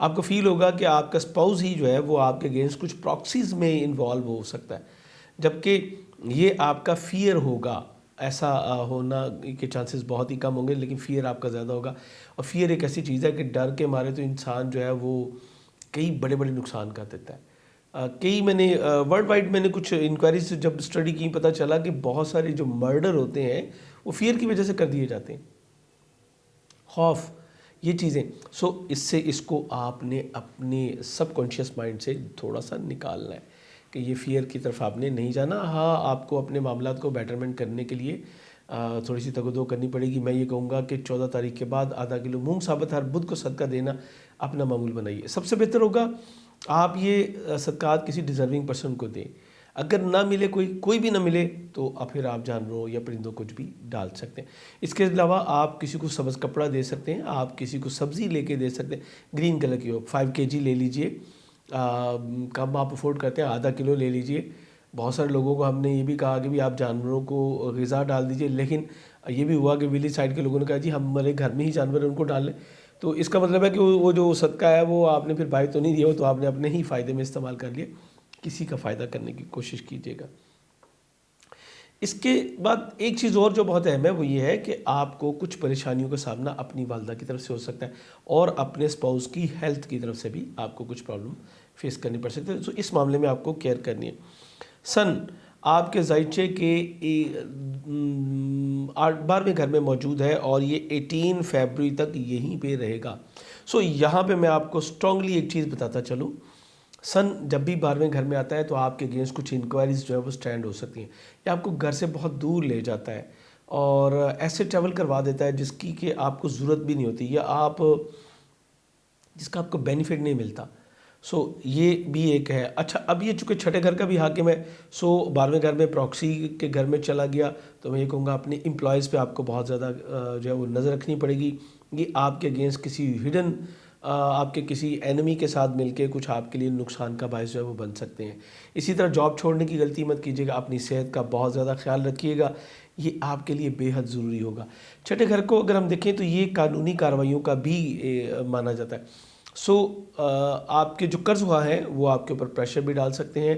آپ کو فیل ہوگا کہ آپ کا اسپاؤز ہی جو ہے وہ آپ کے اگینسٹ کچھ پراکسیز میں انوالو ہو سکتا ہے، جبکہ یہ آپ کا فیئر ہوگا. ایسا ہونا کے چانسز بہت ہی کم ہوں گے، لیکن فیئر آپ کا زیادہ ہوگا. اور فیئر ایک ایسی چیز ہے کہ ڈر کے مارے تو انسان جو ہے وہ کئی بڑے بڑے نقصان کر دیتا ہے. کئی میں نے ورلڈ وائڈ میں نے کچھ انکوائریز جب اسٹڈی کی، پتہ چلا کہ بہت سارے جو مرڈر ہوتے ہیں وہ فیئر کی وجہ سے کر دیے جاتے ہیں، خوف، یہ چیزیں. سو اس کو آپ نے اپنے سب کانشیس مائنڈ سے تھوڑا سا نکالنا ہے کہ یہ فیئر کی طرف آپ نے نہیں جانا. ہاں، آپ کو اپنے معاملات کو بیٹرمنٹ کرنے کے لیے تھوڑی سی تگ و دو کرنی پڑے گی. میں یہ کہوں گا کہ 14 تاریخ کے بعد آدھا کلو مونگ ثابت ہر بدھ کو صدقہ دینا اپنا معمول بنائیے. سب سے بہتر ہوگا آپ یہ صدقات کسی ڈیزرونگ پرسن کو دیں. اگر نہ ملے، کوئی بھی نہ ملے، تو پھر آپ جانوروں یا پرندوں کچھ بھی ڈال سکتے ہیں. اس کے علاوہ آپ کسی کو سبز کپڑا دے سکتے ہیں، آپ کسی کو سبزی لے کے دے سکتے ہیں، گرین کلر کی ہو. 5 kg لے لیجئے، کم آپ افورڈ کرتے ہیں آدھا کلو لے لیجئے. بہت سارے لوگوں کو ہم نے یہ بھی کہا کہ بھی آپ جانوروں کو غذا ڈال دیجئے، لیکن یہ بھی ہوا کہ ویلیج سائڈ کے لوگوں نے کہا جی ہمارے گھر میں ہی جانور ہیں ان کو ڈال لیں. تو اس کا مطلب ہے کہ وہ جو صدقہ ہے وہ آپ نے پھر بھائی تو نہیں دیا، وہ تو آپ نے اپنے ہی فائدے میں استعمال کر لیا. کسی کا فائدہ کرنے کی کوشش کیجیے گا. اس کے بعد ایک چیز اور جو بہت اہم ہے وہ یہ ہے کہ آپ کو کچھ پریشانیوں کا سامنا اپنی والدہ کی طرف سے ہو سکتا ہے، اور اپنے اسپاؤس کی ہیلتھ کی طرف سے بھی آپ کو کچھ پرابلم فیس کرنی پڑ سکتی ہے. تو اس معاملے میں آپ کو کیئر کرنی ہے. سن آپ کے زائچے کے 12ویں گھر میں موجود ہے اور یہ 18 فیبروری تک یہیں پہ رہے گا. سو یہاں پہ میں آپ کو اسٹرانگلی ایک چیز بتاتا چلوں، سن جب بھی 12ویں گھر میں آتا ہے تو آپ کے اگینسٹ کچھ انکوائریز جو ہے وہ سٹینڈ ہو سکتی ہیں، یا آپ کو گھر سے بہت دور لے جاتا ہے اور ایسے ٹریول کروا دیتا ہے جس کی کہ آپ کو ضرورت بھی نہیں ہوتی، یا جس کا آپ کو بینیفٹ نہیں ملتا. سو یہ بھی ایک ہے. اچھا، اب یہ چونکہ چھٹے گھر کا بھی حاکم ہے، سو 12ویں گھر میں پراکسی کے گھر میں چلا گیا، تو میں یہ کہوں گا اپنے امپلائیز پہ آپ کو بہت زیادہ جو ہے وہ نظر رکھنی پڑے گی. یہ آپ کے اگینسٹ کسی ہڈن آپ کے کسی اینمی کے ساتھ مل کے کچھ آپ کے لیے نقصان کا باعث جو ہے وہ بن سکتے ہیں. اسی طرح جاب چھوڑنے کی غلطی مت کیجیے گا. اپنی صحت کا بہت زیادہ خیال رکھیے گا، یہ آپ کے لیے بے حد ضروری ہوگا. چھٹے گھر کو اگر ہم دیکھیں تو یہ قانونی کارروائیوں کا بھی مانا جاتا ہے. سو آپ کے جو قرض ہوا ہے وہ آپ کے اوپر پریشر بھی ڈال سکتے ہیں،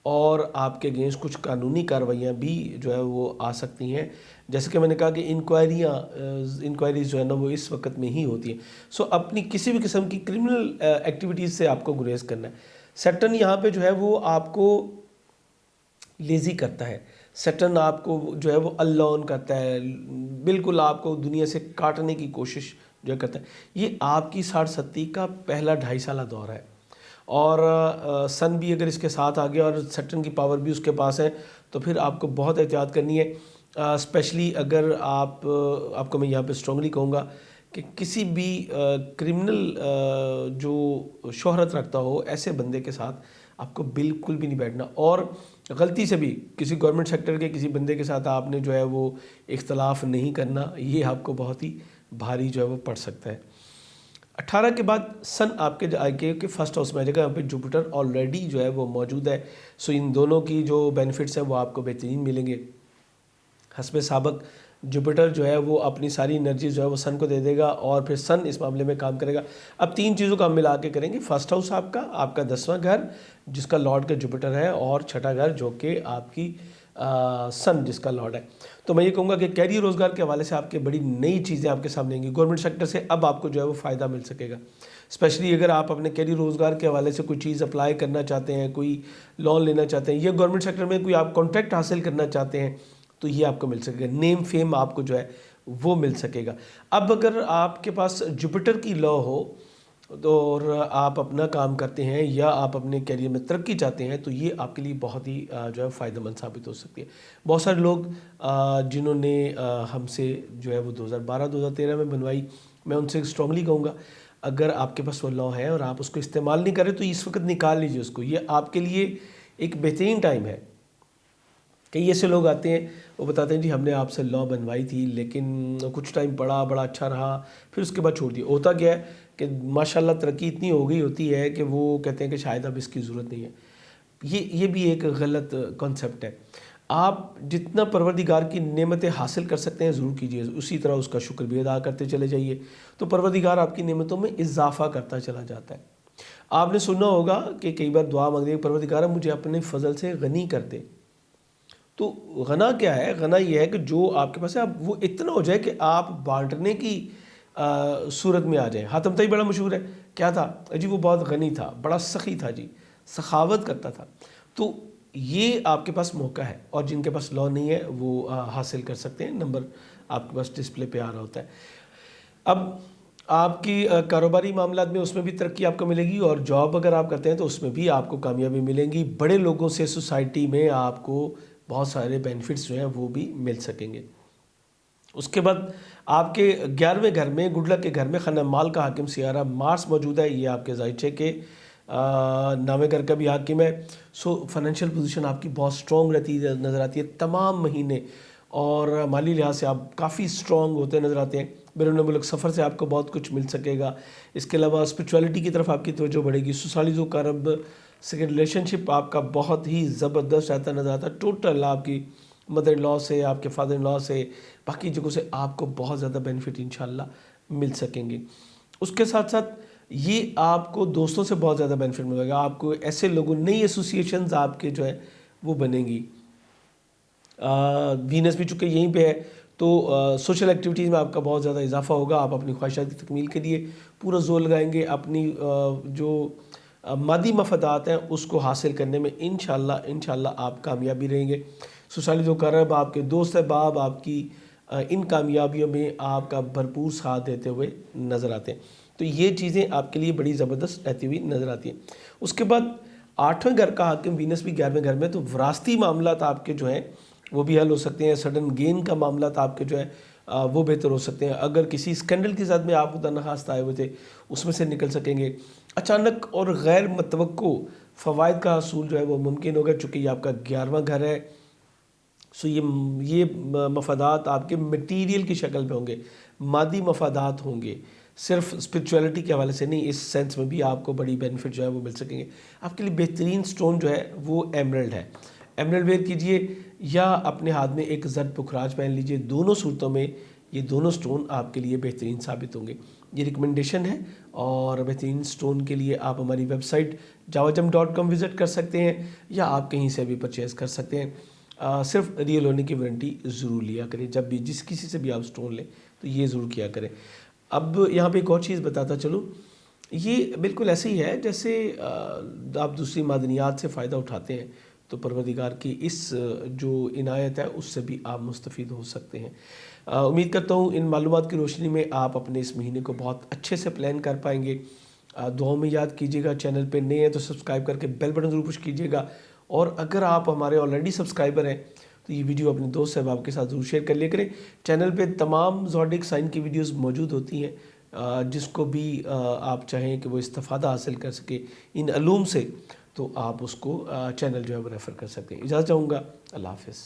اور آپ کے اگینسٹ کچھ قانونی کارروائیاں بھی جو ہے وہ آ سکتی ہیں. جیسے کہ میں نے کہا کہ انکوائریز جو ہے نا وہ اس وقت میں ہی ہوتی ہیں. سو اپنی کسی بھی قسم کی کرمنل ایکٹیویٹیز سے آپ کو گریز کرنا ہے. سیٹرن یہاں پہ جو ہے وہ آپ کو لیزی کرتا ہے. سیٹرن آپ کو جو ہے وہ الون کرتا ہے، بالکل آپ کو دنیا سے کاٹنے کی کوشش جو کرتا ہے. یہ آپ کی 60-70 کا پہلا 2.5 سالہ دور ہے، اور سن بھی اگر اس کے ساتھ آ گیا اور سیٹرن کی پاور بھی اس کے پاس ہے، تو پھر آپ کو بہت احتیاط کرنی ہے. اسپیشلی اگر آپ کو میں یہاں پہ اسٹرانگلی کہوں گا کہ کسی بھی کرمنل جو شہرت رکھتا ہو ایسے بندے کے ساتھ آپ کو بالکل بھی نہیں بیٹھنا. اور غلطی سے بھی کسی گورنمنٹ سیکٹر کے کسی بندے کے ساتھ آپ نے جو ہے وہ اختلاف نہیں کرنا. یہ آپ کو بہت ہی بھاری جو ہے وہ پڑ سکتا ہے. 18 کے بعد سن آپ کے آگے کے فرسٹ ہاؤس میں آ جائے گا. یہاں پہ جوپیٹر آلریڈی جو ہے وہ موجود ہے. سو ان دونوں کی جو بینیفٹس ہیں وہ آپ کو بہترین ملیں گے. حسب سابق جوپیٹر جو ہے وہ اپنی ساری انرجی جو ہے وہ سن کو دے دے گا، اور پھر سن اس معاملے میں کام کرے گا. اب 3 چیزوں کا ہم ملا کے کریں گے. فرسٹ ہاؤس آپ کا 10واں گھر جس کا لارڈ کا جوپیٹر ہے، اور چھٹا گھر جو کہ آپ کی سن جس کا لارڈ ہے. تو میں یہ کہوں گا کہ کیریئر روزگار کے حوالے سے آپ کے بڑی نئی چیزیں آپ کے سامنے آئیں گی. گورنمنٹ سیکٹر سے اب آپ کو جو ہے وہ فائدہ مل سکے گا. اسپیشلی اگر آپ اپنے کیریئر روزگار کے حوالے سے کوئی چیز اپلائی کرنا چاہتے ہیں، کوئی لون لینا چاہتے ہیں، یا گورنمنٹ سیکٹر میں کوئی آپ کانٹریکٹ حاصل کرنا چاہتے ہیں، تو یہ آپ کو مل سکے گا. نیم فیم آپ کو جو ہے وہ مل سکے گا. اب اگر آپ کے پاس جوپیٹر کی لا ہو اور آپ اپنا کام کرتے ہیں یا آپ اپنے کیریئر میں ترقی چاہتے ہیں، تو یہ آپ کے لیے بہت ہی جو ہے فائدہ مند ثابت ہو سکتی ہے. بہت سارے لوگ جنہوں نے ہم سے جو ہے وہ 2012-2013 میں بنوائی، میں ان سے اسٹرانگلی کہوں گا اگر آپ کے پاس وہ لا ہے اور آپ اس کو استعمال نہیں کر رہے تو اس وقت نکال لیجیے اس کو. یہ آپ کے لیے ایک بہترین ٹائم ہے. کئی ایسے لوگ آتے ہیں وہ بتاتے ہیں جی ہم نے آپ سے لا بنوائی تھی لیکن کچھ ٹائم پڑا، بڑا اچھا رہا، پھر اس کے بعد چھوڑ دیا. ہوتا کیا ہے کہ ماشاءاللہ ترقی اتنی ہو گئی ہوتی ہے کہ وہ کہتے ہیں کہ شاید اب اس کی ضرورت نہیں ہے. یہ بھی ایک غلط کانسیپٹ ہے. آپ جتنا پروردگار کی نعمتیں حاصل کر سکتے ہیں ضرور کیجیے، اسی طرح اس کا شکر بھی ادا کرتے چلے جائیے، تو پروردگار آپ کی نعمتوں میں اضافہ کرتا چلا جاتا ہے. آپ نے سنا ہوگا کہ کئی بار دعا مانگتے ہیں پروردگار مجھے اپنے فضل سے غنی کر دے. تو غنا کیا ہے؟ غنا یہ ہے کہ جو آپ کے پاس ہے اب وہ اتنا ہو جائے کہ آپ بانٹنے کی صورت میں آ جائیں. حاتم طائی بڑا مشہور ہے. کیا تھا جی؟ وہ بہت غنی تھا, بڑا سخی تھا جی, سخاوت کرتا تھا. تو یہ آپ کے پاس موقع ہے, اور جن کے پاس لا نہیں ہے وہ حاصل کر سکتے ہیں. نمبر آپ کے پاس ڈسپلے پہ آ رہا ہوتا ہے. اب آپ کی کاروباری معاملات میں اس میں بھی ترقی آپ کو ملے گی, اور جاب اگر آپ کرتے ہیں تو اس میں بھی آپ کو کامیابی ملیں گی. بڑے لوگوں سے سوسائٹی میں آپ کو بہت سارے بینیفٹس جو ہیں وہ بھی مل سکیں گے. اس کے بعد آپ کے 11ویں گھر میں, گڈ لک کے گھر میں خانہ مال کا حاکم سیارہ مارس موجود ہے. یہ آپ کے ذائچے کے 9ویں گھر کا بھی حاکم ہے. سو فائنینشیل پوزیشن آپ کی بہت سٹرونگ رہتی نظر آتی ہے تمام مہینے, اور مالی لحاظ سے آپ کافی سٹرونگ ہوتے نظر آتے ہیں. بیرون ملک سفر سے آپ کو بہت کچھ مل سکے گا. اس کے علاوہ اسپرچولیٹی کی طرف آپ کی توجہ بڑھے گی. سسالی کارب سیکنڈ ریلیشن شپ آپ کا بہت ہی زبردست رہتا نظر آتا ہے. ٹوٹل آپ کی مدر ان لا سے, آپ کے فادر ان لا سے, باقی جگہوں سے آپ کو بہت زیادہ بینیفٹ انشاءاللہ مل سکیں گے. اس کے ساتھ ساتھ یہ آپ کو دوستوں سے بہت زیادہ بینیفٹ ملے گا. آپ کو ایسے لوگوں, نئی ایسوسیشنز آپ کے جو ہے وہ بنیں گی. وینس بھی چونکہ یہیں پہ ہے تو سوشل ایکٹیویٹیز میں آپ کا بہت زیادہ اضافہ ہوگا. آپ اپنی خواہشات کی تکمیل کے لیے پورا زور لگائیں گے. اپنی جو مادی مفادات ہیں اس کو حاصل کرنے میں انشاءاللہ آپ کامیابی رہیں گے. سسالی کارب آپ کے دوست احباب آپ کی ان کامیابیوں میں آپ کا بھرپور ساتھ دیتے ہوئے نظر آتے ہیں. تو یہ چیزیں آپ کے لیے بڑی زبردست رہتی ہوئی نظر آتی ہیں. اس کے بعد 8ویں گھر کا حاکم وینس بھی 11ویں گھر میں, تو وراثتی معاملات آپ کے جو ہیں وہ بھی حل ہو سکتے ہیں. سڈن گین کا معاملات آپ کے جو ہے وہ بہتر ہو سکتے ہیں. اگر کسی اسکینڈل کے ساتھ میں آپ کو درخواست آئے ہوئے تھے اس میں سے نکل سکیں گے. اچانک اور غیر متوقع فوائد کا حصول جو ہے وہ ممکن ہوگا, چونکہ یہ آپ کا 11واں گھر ہے. سو یہ مفادات آپ کے مٹیریل کی شکل پہ ہوں گے, مادی مفادات ہوں گے, صرف اسپرچولیٹی کے حوالے سے نہیں. اس سینس میں بھی آپ کو بڑی بینیفٹ جو ہے وہ مل سکیں گے. آپ کے لیے بہترین سٹون جو ہے وہ ایمرلڈ ہے. ایمرلڈ ویئر کیجئے یا اپنے ہاتھ میں ایک زرد پکھراج پہن لیجئے. دونوں صورتوں میں یہ دونوں سٹون آپ کے لیے بہترین ثابت ہوں گے. یہ ریکمنڈیشن ہے, اور بہترین سٹون کے لیے آپ ہماری ویب سائٹ jawajam.com وزٹ کر سکتے ہیں, یا آپ کہیں سے بھی پرچیز کر سکتے ہیں. صرف ریئل ہونے کی وارنٹی ضرور لیا کریں. جب بھی جس کسی سے بھی آپ سٹون لیں تو یہ ضرور کیا کریں. اب یہاں پہ ایک اور چیز بتاتا چلوں, یہ بالکل ایسے ہی ہے جیسے آپ دوسری معدنیات سے فائدہ اٹھاتے ہیں, تو پروردگار کی اس جو عنایت ہے اس سے بھی آپ مستفید ہو سکتے ہیں. امید کرتا ہوں ان معلومات کی روشنی میں آپ اپنے اس مہینے کو بہت اچھے سے پلان کر پائیں گے. دعاؤں میں یاد کیجیے گا. چینل پہ نئے ہیں تو سبسکرائب کر کے بیل بٹن ضرور پش کیجیے گا, اور اگر آپ ہمارے آلریڈی سبسکرائبر ہیں تو یہ ویڈیو اپنے دوست صاحب کے ساتھ ضرور شیئر کر لیا کریں. چینل پہ تمام زوڈک سائن کی ویڈیوز موجود ہوتی ہیں, جس کو بھی آپ چاہیں کہ وہ استفادہ حاصل کر سکے ان علوم سے, تو آپ اس کو چینل جو ہے وہ ریفر کر سکتے ہیں. اجازت چاہوں گا. اللہ حافظ.